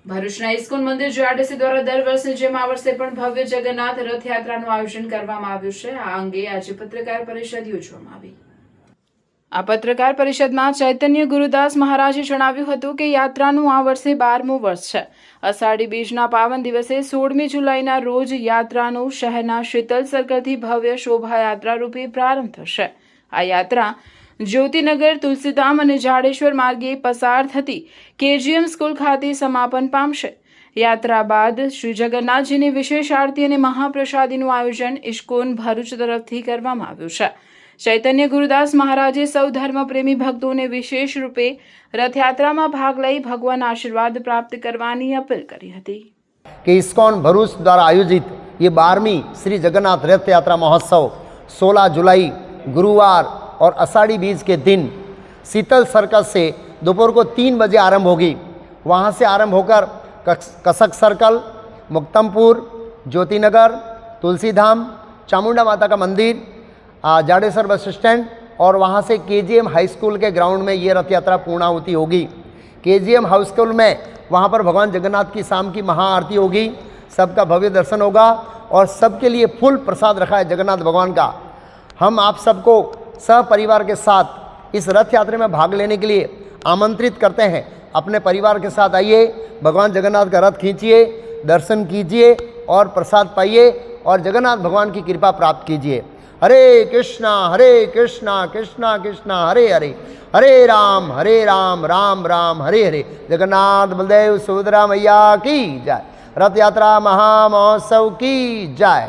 ભરૂચના ઇસ્કોન મંદિર જીઆરડીસી દ્વારા દર વર્ષની જેમ આ વર્ષે પણ ભવ્ય જગન્નાથ રથયાત્રાનું આયોજન કરવામાં આવ્યું છે। આ અંગે આજે પત્રકાર પરિષદ યોજવામાં આવી। આ પત્રકાર પરિષદમાં ચૈતન્ય ગુરુદાસ મહારાજે જણાવ્યું હતું કે યાત્રાનું આ વર્ષે 12મું વર્ષ છે। અષાઢી બીજના પાવન દિવસે 16મી જુલાઈના રોજ યાત્રાનું શહેરના શીતલ સર્કલથી ભવ્ય શોભાયાત્રા રૂપે પ્રારંભ થશે। આ યાત્રા જ્યોતિનગર, તુલસીધામ અને જાડેશ્વર માર્ગે પસાર થતી કેજીએમ સ્કૂલ ખાતે સમાપન પામશે। યાત્રા બાદ શ્રી જગન્નાથજીની વિશેષ આરતી અને મહાપ્રસાદીનું આયોજન ઇસ્કોન ભરૂચ તરફથી કરવામાં આવ્યું છે। ચૈતન્ય ગુરુદાસ મહારાજે સૌ ધર્મપ્રેમી ભક્તોને વિશેષ રૂપે રથયાત્રામાં ભાગ લઈ ભગવાન આશીર્વાદ પ્રાપ્ત કરવાની અપીલ કરી હતી कि इस्कॉन भरूच द्वारा आयोजित ये 12वीं श्री जगन्नाथ रथ यात्रा महोत्सव 16 जुलाई गुरुवार और आषाढ़ी बीज के दिन शीतल सर्कल से दोपहर को 3 बजे आरंभ होगी। वहाँ से आरंभ होकर कसक सर्कल, मुक्तमपुर, ज्योतिनगर, तुलसीधाम, चामुंडा माता का मंदिर, जाडेश्वर बस स्टैंड और वहाँ से केजीएम हाई स्कूल के ग्राउंड में ये रथ यात्रा पूर्णाहुति होगी। केजीएम हाई स्कूल में वहाँ पर भगवान जगन्नाथ की शाम की महाआरती होगी, सबका भव्य दर्शन होगा और सबके लिए फुल प्रसाद रखा है जगन्नाथ भगवान का। हम आप सबको सहपरिवार के साथ इस रथ यात्रा में भाग लेने के लिए आमंत्रित करते हैं। अपने परिवार के साथ आइए, भगवान जगन्नाथ का रथ खींचिए, दर्शन कीजिए और प्रसाद पाइए और जगन्नाथ भगवान की कृपा प्राप्त कीजिए। हरे कृष्णा कृष्णा कृष्णा हरे हरे, हरे राम राम राम हरे हरे। जगन्नाथ बलदेव सुभद्रा मैया की जय। रथ यात्रा महामहोत्सव की जय।